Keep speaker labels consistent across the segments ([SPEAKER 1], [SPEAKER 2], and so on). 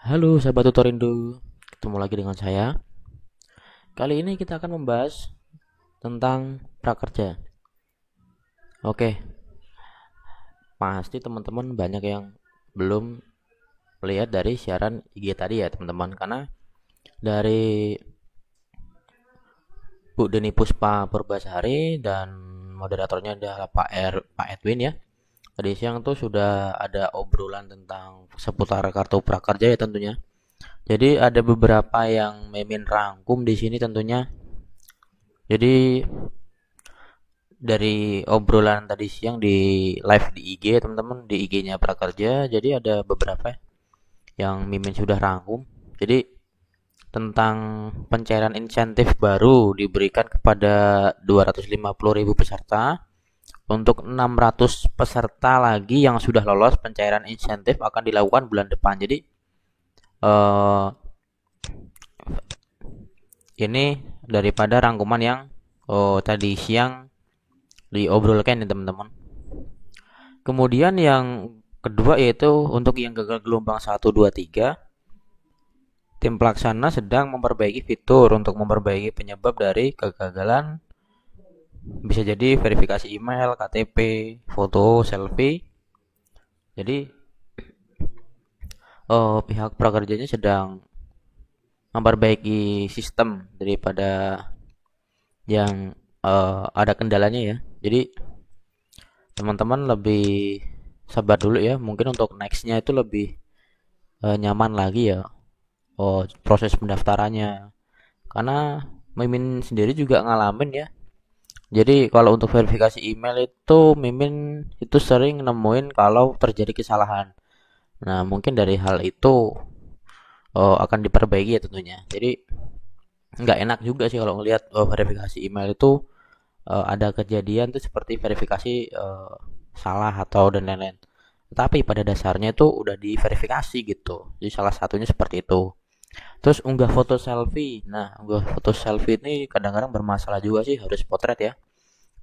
[SPEAKER 1] Halo sahabat Tutorindo, ketemu lagi dengan saya. Kali ini kita akan membahas tentang prakerja. Oke, pasti teman-teman banyak yang belum melihat dari siaran IG tadi ya teman-teman. Karena dari Bu Deni Puspa Purbasari dan moderatornya adalah Pak Edwin ya. Tadi siang tuh sudah ada obrolan tentang seputar kartu prakerja ya tentunya. Jadi ada beberapa yang Mimin rangkum di sini tentunya. Jadi dari obrolan tadi siang di live di IG teman-teman, di IG-nya Prakerja, jadi ada beberapa yang Mimin sudah rangkum. Jadi tentang pencairan insentif baru diberikan kepada 250.000 peserta. Untuk 600 peserta lagi yang sudah lolos pencairan insentif akan dilakukan bulan depan. Jadi eh, ini daripada rangkuman yang tadi siang diobrolkan ya teman-teman. Kemudian yang kedua yaitu untuk yang gagal gelombang 1, 2, 3, tim pelaksana sedang memperbaiki fitur untuk memperbaiki penyebab dari kegagalan. Bisa jadi verifikasi email, KTP, foto, selfie. Jadi pihak prakerjanya sedang memperbaiki sistem daripada yang ada kendalanya ya. Jadi teman-teman lebih sabar dulu ya. Mungkin untuk nextnya itu lebih nyaman lagi ya. Proses pendaftarannya. Karena Mimin sendiri juga ngalamin ya. Jadi kalau untuk verifikasi email itu Mimin itu sering nemuin kalau terjadi kesalahan. Nah mungkin dari hal itu akan diperbaiki ya tentunya. Jadi nggak enak juga sih kalau ngelihat verifikasi email itu ada kejadian tuh seperti verifikasi salah atau dan lain-lain. Tapi pada dasarnya itu udah diverifikasi gitu. Jadi salah satunya seperti itu. Terus unggah foto selfie. Nah, unggah foto selfie ini kadang-kadang bermasalah juga sih, harus potret ya.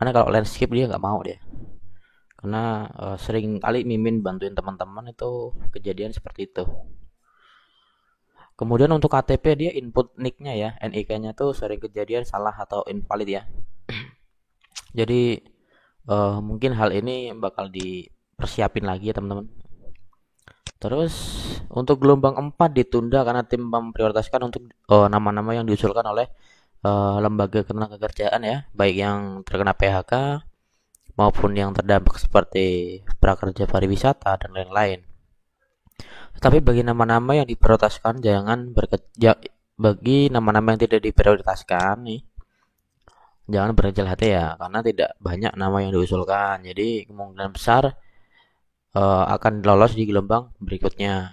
[SPEAKER 1] Karena kalau landscape dia nggak mau dia. Karena sering kali Mimin bantuin teman-teman itu kejadian seperti itu. Kemudian untuk KTP dia input nicknya ya, NIK-nya tuh sering kejadian salah atau invalid ya. Jadi mungkin hal ini bakal dipersiapin lagi ya teman-teman. Terus untuk gelombang 4 ditunda karena tim memprioritaskan untuk nama-nama yang diusulkan oleh lembaga ketenagakerjaan ya, baik yang terkena PHK maupun yang terdampak seperti prakerja pariwisata dan lain-lain. Tetapi bagi nama-nama yang diprioritaskan jangan bekerja, bagi nama-nama yang tidak diprioritaskan nih jangan berkecil hati ya karena tidak banyak nama yang diusulkan. Jadi kemungkinan besar akan lolos di gelombang berikutnya.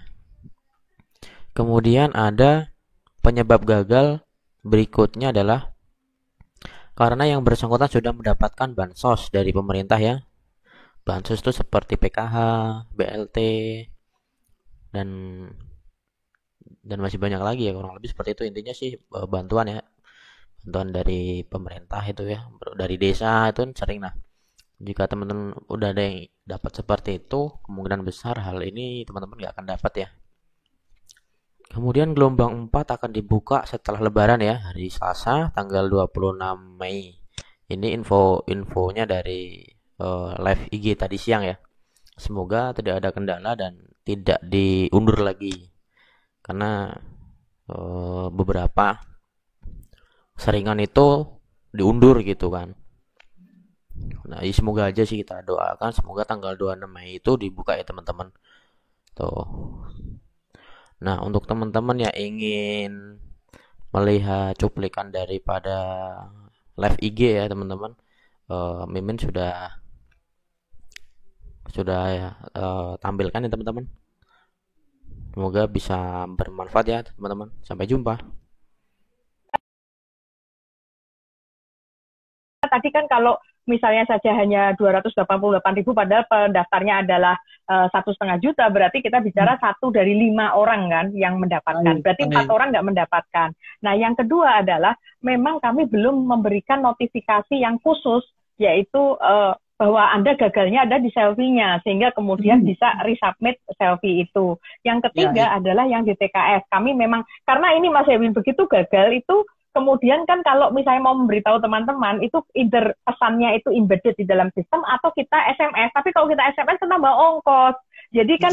[SPEAKER 1] Kemudian ada penyebab gagal berikutnya adalah karena yang bersangkutan sudah mendapatkan bansos dari pemerintah ya. Bansos itu seperti PKH, BLT, dan masih banyak lagi ya kurang lebih seperti itu intinya sih bantuan ya. Bantuan dari pemerintah itu ya, dari desa itu kan sering nah. Jika teman-teman udah ada yang dapat seperti itu, kemungkinan besar hal ini teman-teman nggak akan dapat ya. Kemudian gelombang 4 akan dibuka setelah lebaran ya, hari Selasa tanggal 26 Mei. Ini infonya dari live IG tadi siang ya. Semoga tidak ada kendala dan tidak diundur lagi. Karena beberapa seringan itu diundur gitu kan. Nah, ya semoga aja sih kita doakan semoga tanggal 26 Mei itu dibuka ya teman-teman. Tuh. Nah, untuk teman-teman yang ingin melihat cuplikan daripada live IG ya teman-teman, Mimin sudah tampilkan ya teman-teman. Semoga bisa bermanfaat ya teman-teman. Sampai jumpa.
[SPEAKER 2] Tadi kan kalau misalnya saja hanya 288.000 padahal pendaftarnya adalah 1,5 juta, berarti kita bicara 1 dari 5 orang kan yang mendapatkan. Berarti 4 orang nggak mendapatkan. Nah, yang kedua adalah memang kami belum memberikan notifikasi yang khusus, yaitu bahwa Anda gagalnya ada di selfie-nya, sehingga kemudian bisa resubmit selfie itu. Yang ketiga adalah yang di TKS. Kami memang, karena ini Mas Edwin begitu gagal itu, kemudian kan kalau misalnya mau memberitahu teman-teman, itu either pesannya itu embedded di dalam sistem atau kita SMS. Tapi kalau kita SMS kan tambah ongkos. Jadi kan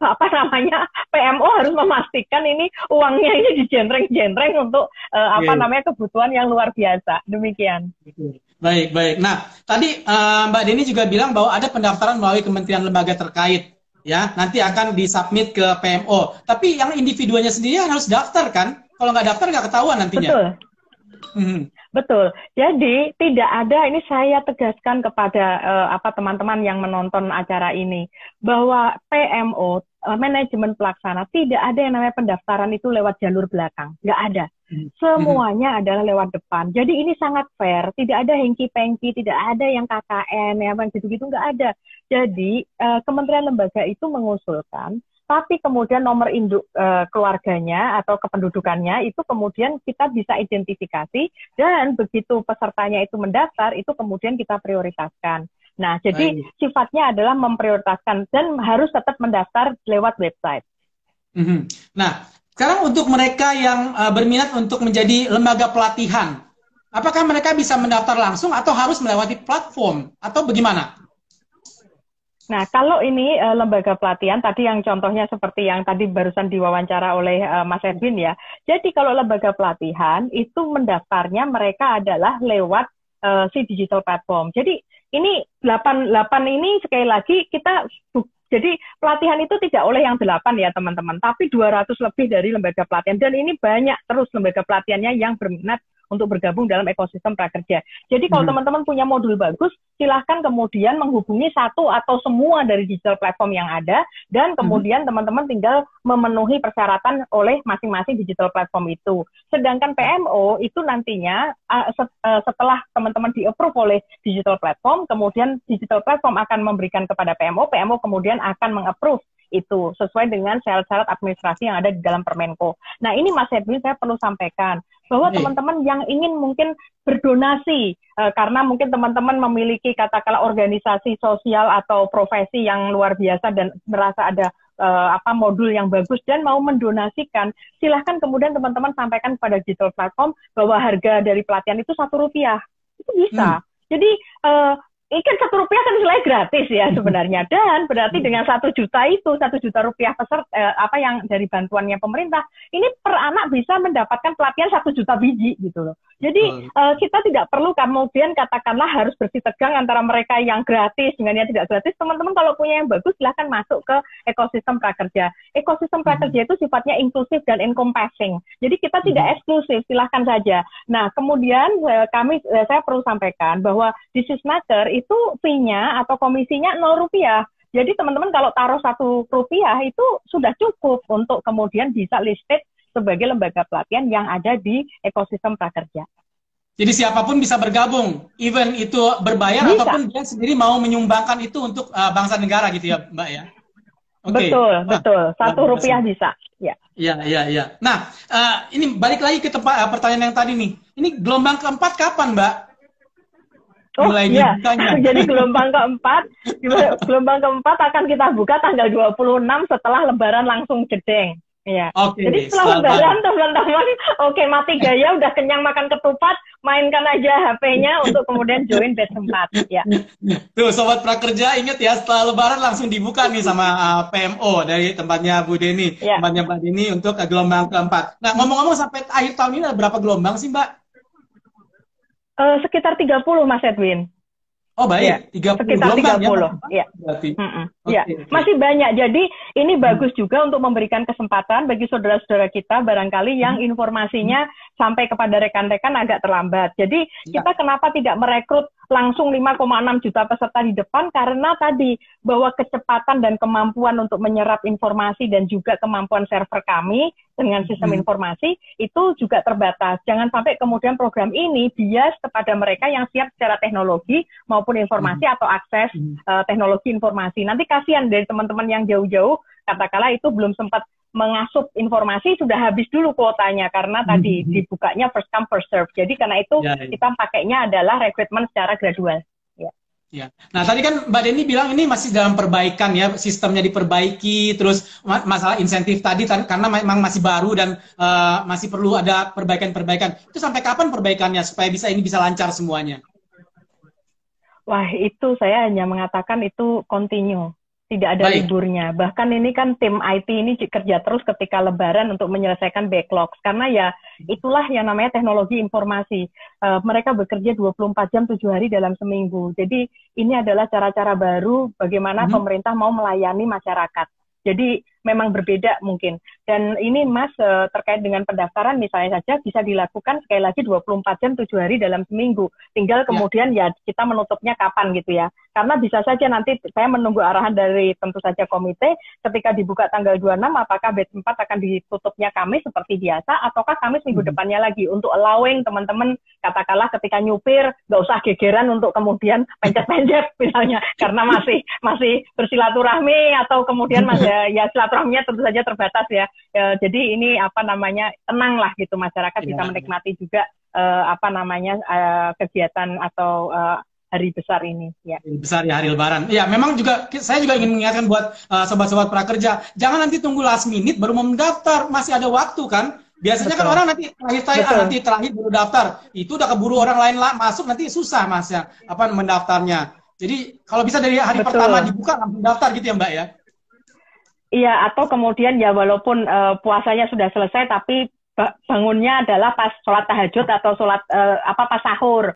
[SPEAKER 2] apa namanya, PMO harus memastikan ini uangnya ini dijentreng-jentreng untuk apa namanya, kebutuhan yang luar biasa. Demikian.
[SPEAKER 3] Baik, baik. Nah, tadi Mbak Deni juga bilang bahwa ada pendaftaran melalui kementerian lembaga terkait, ya. Nanti akan disubmit ke PMO. Tapi yang individunya sendiri harus daftar kan? Kalau nggak daftar nggak ketahuan nantinya.
[SPEAKER 2] Betul. Betul. Jadi tidak ada, ini saya tegaskan kepada apa teman-teman yang menonton acara ini, bahwa PMO manajemen pelaksana tidak ada yang namanya pendaftaran itu lewat jalur belakang, nggak ada. Semuanya adalah lewat depan. Jadi ini sangat fair, tidak ada hengki-pengki, tidak ada yang KKN, yang gitu-gitu, nggak ada. Jadi kementerian lembaga itu mengusulkan, tapi kemudian nomor induk keluarganya atau kependudukannya itu kemudian kita bisa identifikasi, dan begitu pesertanya itu mendaftar, itu kemudian kita prioritaskan. Nah, jadi sifatnya adalah memprioritaskan dan harus tetap mendaftar lewat website.
[SPEAKER 3] Nah, sekarang untuk mereka yang berminat untuk menjadi lembaga pelatihan, apakah mereka bisa mendaftar langsung atau harus melewati platform atau bagaimana?
[SPEAKER 2] Nah, kalau ini lembaga pelatihan, tadi yang contohnya seperti yang tadi barusan diwawancara oleh Mas Edwin ya. Jadi kalau lembaga pelatihan, itu mendaftarnya mereka adalah lewat si digital platform. Jadi ini 88 ini sekali lagi kita, jadi pelatihan itu tidak oleh yang 8 ya teman-teman, tapi 200 lebih dari lembaga pelatihan. Dan ini banyak terus lembaga pelatihannya yang berminat untuk bergabung dalam ekosistem prakerja. Jadi kalau teman-teman punya modul bagus, silahkan kemudian menghubungi satu atau semua dari digital platform yang ada, dan kemudian teman-teman tinggal memenuhi persyaratan oleh masing-masing digital platform itu. Sedangkan PMO itu nantinya setelah teman-teman di-approve oleh digital platform, kemudian digital platform akan memberikan kepada PMO, PMO kemudian akan meng-approve itu sesuai dengan syarat-syarat administrasi yang ada di dalam Permenko. Nah, ini Mas Edwin saya perlu sampaikan bahwa teman-teman yang ingin mungkin berdonasi karena mungkin teman-teman memiliki katakanlah organisasi sosial atau profesi yang luar biasa dan merasa ada modul yang bagus dan mau mendonasikan, silahkan kemudian teman-teman sampaikan kepada digital platform bahwa harga dari pelatihan itu Rp1. Itu bisa. Jadi ini kan Rp1 kan nilai gratis ya sebenarnya, dan berarti dengan 1 juta itu, 1 juta rupiah peserta apa yang dari bantuannya pemerintah, ini per anak bisa mendapatkan pelatihan 1 juta biji gitu loh. Jadi kita tidak perlu kemudian katakanlah harus bersih tegang antara mereka yang gratis dengan yang tidak gratis. Teman-teman kalau punya yang bagus silahkan masuk ke ekosistem prakerja. Ekosistem prakerja itu sifatnya inklusif dan encompassing. Jadi kita tidak eksklusif, silahkan saja. Nah kemudian saya perlu sampaikan bahwa di Sisnaker itu fee-nya atau komisinya Rp0. Jadi teman-teman kalau taruh Rp1 itu sudah cukup untuk kemudian bisa listed sebagai lembaga pelatihan yang ada di ekosistem prakerja.
[SPEAKER 3] Jadi siapapun bisa bergabung, even itu berbayar
[SPEAKER 2] bisa.
[SPEAKER 3] Ataupun dia sendiri mau menyumbangkan itu untuk bangsa negara gitu ya, Mbak ya?
[SPEAKER 2] Betul, betul. Rp1 bisa. Ya.
[SPEAKER 3] Iya. Nah, ini balik lagi ke pertanyaan yang tadi nih. Ini gelombang keempat kapan, Mbak?
[SPEAKER 2] Mulai dibukanya. Jadi gelombang keempat akan kita buka tanggal 26 setelah Lebaran langsung jedeng. Iya. Jadi setelah Lebaran teman-teman, mati gaya, udah kenyang makan ketupat, mainkan aja HP-nya untuk kemudian join batch 4. Ya.
[SPEAKER 3] Tuh Sobat Prakerja, ingat ya, setelah Lebaran langsung dibuka nih sama PMO dari tempatnya Bu Deni, tempatnya Mbak Deni untuk gelombang keempat. Nah ngomong-ngomong sampai akhir tahun ini ada berapa gelombang sih Mbak?
[SPEAKER 2] Sekitar 30 Mas Edwin.
[SPEAKER 3] Oh baik,
[SPEAKER 2] ya, 30 sekitar gelombang 30 ya. Ya, masih banyak. Jadi ini bagus juga untuk memberikan kesempatan bagi saudara-saudara kita barangkali yang informasinya sampai kepada rekan-rekan agak terlambat. Jadi kita kenapa tidak merekrut langsung 5,6 juta peserta di depan, karena tadi bahwa kecepatan dan kemampuan untuk menyerap informasi dan juga kemampuan server kami dengan sistem informasi itu juga terbatas. Jangan sampai kemudian program ini bias kepada mereka yang siap secara teknologi maupun informasi atau akses teknologi informasi. Nanti kasihan dari teman-teman yang jauh-jauh, katakanlah itu belum sempat mengasup informasi, sudah habis dulu kuotanya karena tadi dibukanya first come first serve. Jadi karena itu kita pakainya adalah rekrutmen secara gradual.
[SPEAKER 3] Ya. Nah, tadi kan Mbak Deni bilang ini masih dalam perbaikan ya, sistemnya diperbaiki, terus masalah insentif tadi karena memang masih baru dan masih perlu ada perbaikan-perbaikan. Itu sampai kapan perbaikannya supaya ini bisa lancar semuanya?
[SPEAKER 2] Wah, itu saya hanya mengatakan itu continue. Tidak ada
[SPEAKER 3] Baik.
[SPEAKER 2] liburnya. Bahkan ini kan tim IT ini kerja terus ketika Lebaran untuk menyelesaikan backlog. Karena ya itulah yang namanya teknologi informasi. Mereka bekerja 24 jam 7 hari dalam seminggu. Jadi ini adalah cara-cara baru bagaimana pemerintah mau melayani masyarakat. Jadi memang berbeda mungkin. Dan ini Mas terkait dengan pendaftaran misalnya saja bisa dilakukan sekali lagi 24 jam 7 hari dalam seminggu. Tinggal kemudian ya kita menutupnya kapan gitu ya. Karena bisa saja nanti saya menunggu arahan dari tentu saja komite ketika dibuka tanggal 26 apakah batch 4 akan ditutupnya Kamis seperti biasa ataukah Kamis minggu depannya lagi untuk allowing teman-teman katakanlah ketika nyupir nggak usah gegeran untuk kemudian pencet-pencet misalnya karena masih bersilaturahmi atau kemudian masih ya silaturahminya tentu saja terbatas ya. Jadi ini apa namanya tenang lah gitu masyarakat bisa menikmati juga kegiatan atau hari besar ini ya.
[SPEAKER 3] Hari besar ya, hari Lebaran. Ya, memang juga saya juga ingin mengingatkan buat sobat-sobat prakerja, jangan nanti tunggu last minute baru mau mendaftar, masih ada waktu kan. Biasanya kan orang nanti terakhir baru daftar, itu udah keburu orang lain masuk nanti susah Mas ya mendaftarnya. Jadi kalau bisa dari hari pertama dibuka langsung daftar gitu ya Mbak ya.
[SPEAKER 2] Iya, atau kemudian ya walaupun puasanya sudah selesai tapi bangunnya adalah pas sholat tahajud atau sholat pas sahur.